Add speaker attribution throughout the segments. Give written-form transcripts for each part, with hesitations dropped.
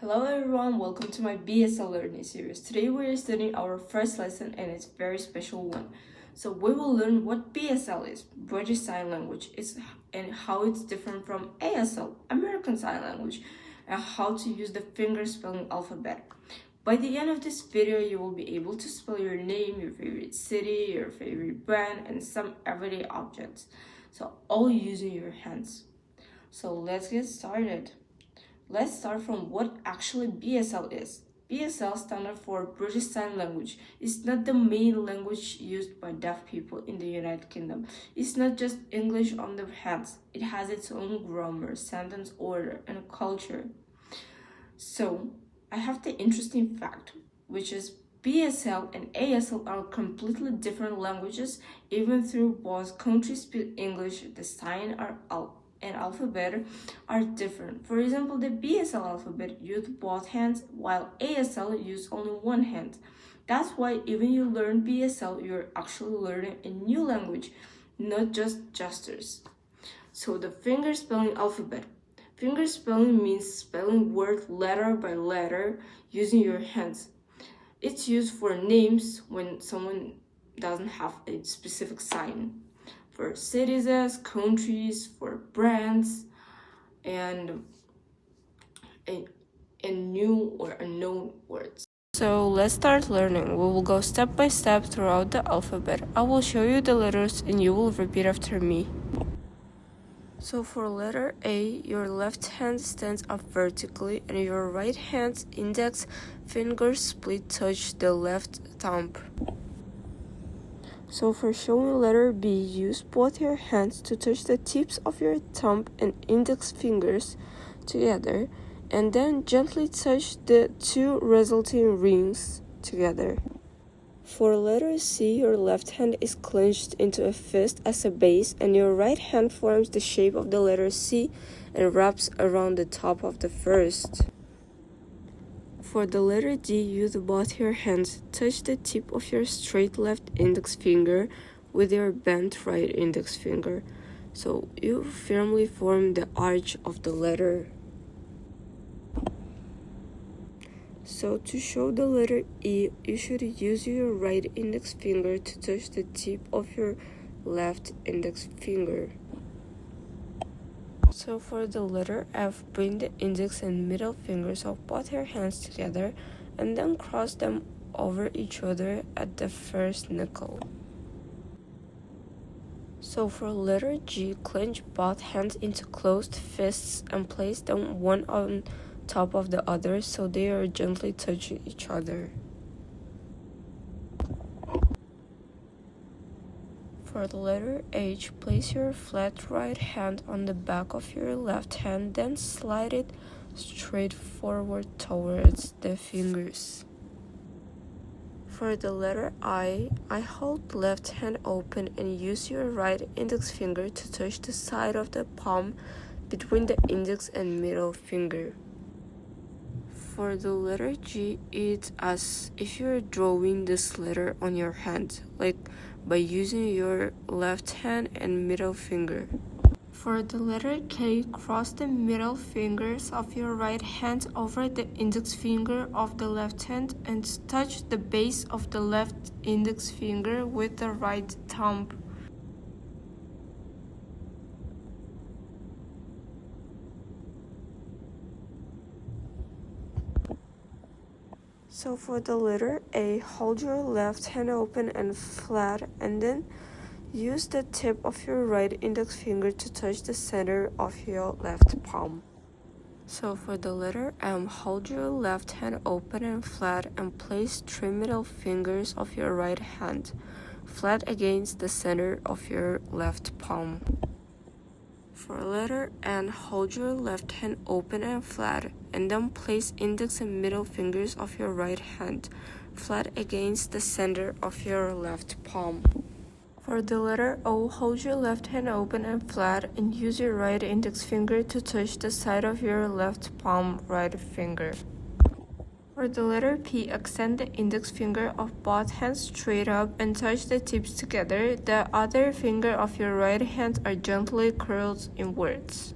Speaker 1: Hello everyone, welcome to my BSL learning series. Today we are studying our first lesson and it's a very special one. So we will learn what BSL is, British Sign Language, and how it's different from ASL, American Sign Language, and how to use the finger spelling alphabet. By the end of this video, you will be able to spell your name, your favorite city, your favorite brand, and some everyday objects. So all using your hands. So let's get started. Let's start from what actually BSL is. BSL stands for British Sign Language. It's not the main language used by deaf people in the United Kingdom. It's not just English on the hands. It has its own grammar, sentence order, and culture. So, I have the interesting fact, which is BSL and ASL are completely different languages. Even though both countries speak English, the sign and alphabet are different. For example, the BSL alphabet uses both hands, while ASL uses only one hand. That's why even you learn BSL, you're actually learning a new language, not just gestures. So the finger spelling alphabet. Finger spelling means spelling word letter by letter using your hands. It's used for names when someone doesn't have a specific sign. For cities, countries, for brands, and new or unknown words. So let's start learning. We will go step by step throughout the alphabet. I will show you the letters and you will repeat after me. So for letter A, your left hand stands up vertically and your right hand's index finger split touch the left thumb. So for showing letter B, use both your hands to touch the tips of your thumb and index fingers together, and then gently touch the two resulting rings together. For letter C, your left hand is clenched into a fist as a base, and your right hand forms the shape of the letter C and wraps around the top of the first. For the letter D, use both your hands. Touch the tip of your straight left index finger with your bent right index finger. So you firmly form the arch of the letter. So to show the letter E, you should use your right index finger to touch the tip of your left index finger. So for the letter F, bring the index and middle fingers of both your hands together and then cross them over each other at the first knuckle. So for letter G, clench both hands into closed fists and place them one on top of the other so they are gently touching each other. For the letter H, place your flat right hand on the back of your left hand, then slide it straight forward towards the fingers. For the letter I hold left hand open and use your right index finger to touch the side of the palm between the index and middle finger. For the letter G, it's as if you're drawing this letter on your hand, like by using your left hand and middle finger. For the letter K, cross the middle fingers of your right hand over the index finger of the left hand and touch the base of the left index finger with the right thumb. So for the letter A, hold your left hand open and flat and then use the tip of your right index finger to touch the center of your left palm. So for the letter M, hold your left hand open and flat and place 3 middle fingers of your right hand flat against the center of your left palm. For letter N, hold your left hand open and flat, and then place index and middle fingers of your right hand flat against the center of your left palm. For the letter O, hold your left hand open and flat, and use your right index finger to touch the side of your left palm right finger. For the letter P, extend the index finger of both hands straight up and touch the tips together. The other finger of your right hand are gently curled inwards.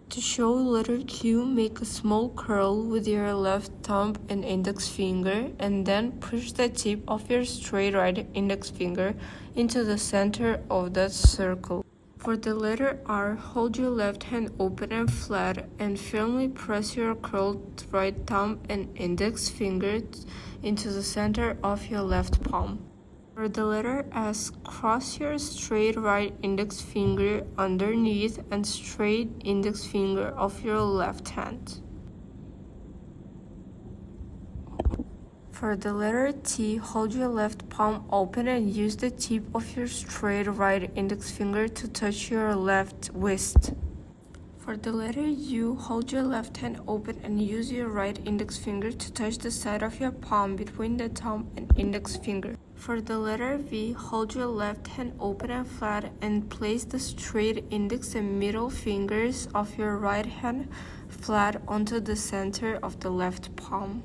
Speaker 1: To show letter Q, make a small curl with your left thumb and index finger, and then push the tip of your straight right index finger into the center of that circle. For the letter R, hold your left hand open and flat and firmly press your curled right thumb and index finger into the center of your left palm. For the letter S, cross your straight right index finger underneath and straight index finger of your left hand. For the letter T, hold your left palm open and use the tip of your straight right index finger to touch your left wrist. For the letter U, hold your left hand open and use your right index finger to touch the side of your palm between the thumb and index finger. For the letter V, hold your left hand open and flat and place the straight index and middle fingers of your right hand flat onto the center of the left palm.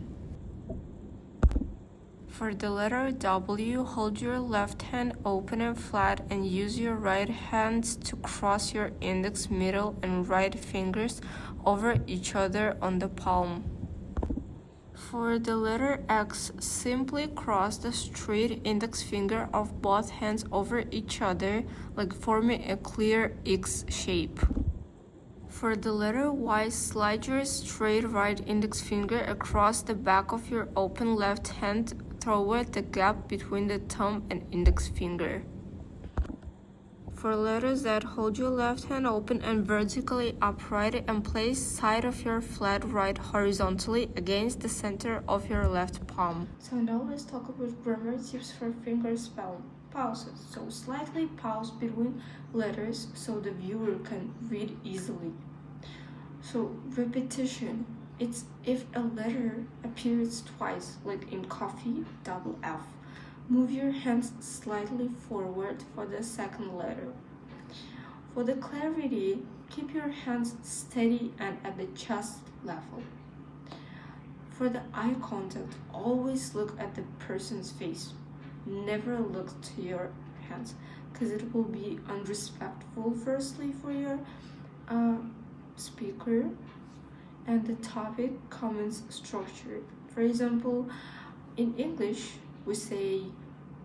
Speaker 1: For the letter W, hold your left hand open and flat and use your right hand to cross your index, middle, and right fingers over each other on the palm. For the letter X, simply cross the straight index finger of both hands over each other, like forming a clear X shape. For the letter Y, slide your straight right index finger across the back of your open left hand toward the gap between the thumb and index finger. For letter Z, hold your left hand open and vertically upright and place side of your flat right horizontally against the center of your left palm. So now let's talk about grammar tips for finger spelling. Pauses. So slightly pause between letters so the viewer can read easily. So repetition. It's if a letter appears twice, like in coffee, double F. Move your hands slightly forward for the second letter. For the clarity, keep your hands steady and at the chest level. For the eye contact, always look at the person's face. Never look to your hands, because it will be unrespectful, firstly, for your speaker, and the topic comments structure. For example, in English, we say,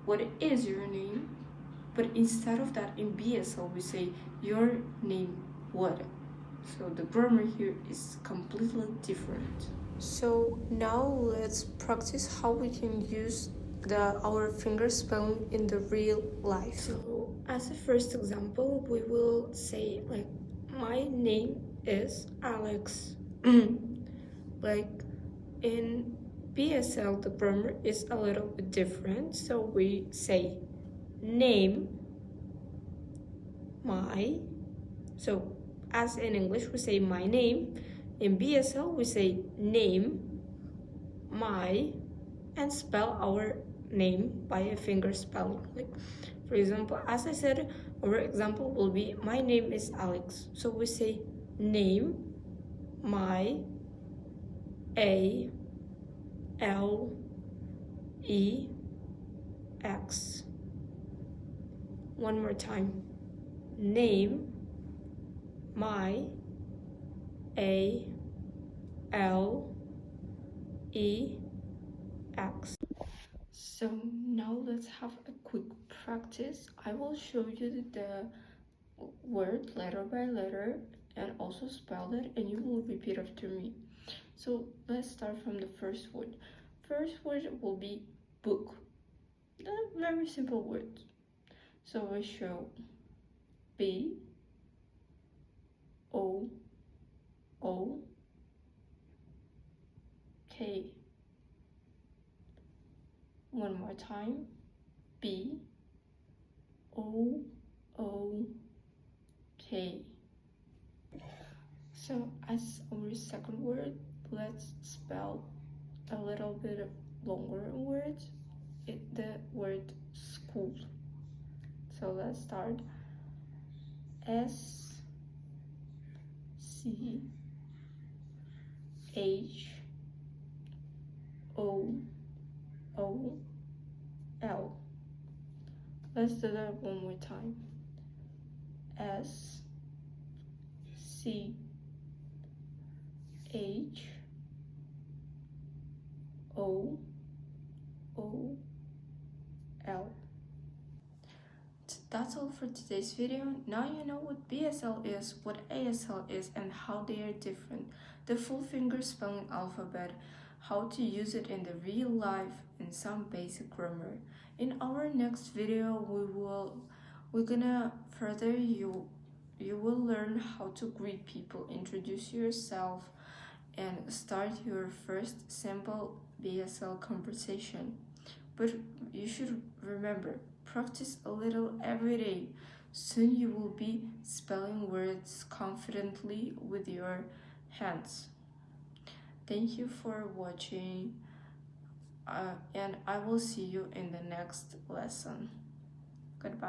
Speaker 1: "What is your name?" But instead of that, in BSL, we say, "Your name what?" So the grammar here is completely different. So now let's practice how we can use our finger spelling in the real life. So as a first example, we will say like, "My name is Alex." Like in BSL, the grammar is a little bit different. So we say name, my. So as in English, we say my name. In BSL, we say name, my, and spell our name by a finger spelling. Like, for example, as I said, our example will be, "My name is Alex." So we say name, my, A, L, E, X. One more time. Name, my, A, L, E, X. So now let's have a quick practice. I will show you the word letter by letter and also spell it, and you will repeat after me. So let's start from the first word. First word will be book. A very simple word. So we show B, O, O, K. One more time. B, O, O, K. So as our second word, let's spell a little bit longer word. The word school. So let's start. S, C, H, O, O, L. Let's do that one more time. S, C, H O O L. That's all for today's video. Now you know what BSL is, what ASL is, and how they are different. The full finger spelling alphabet, how to use it in the real life, and some basic grammar. In our next video, we're gonna further you will learn how to greet people, introduce yourself, and start your first simple BSL conversation. But you should remember, practice a little every day. Soon you will be spelling words confidently with your hands. Thank you for watching, and I will see you in the next lesson. Goodbye.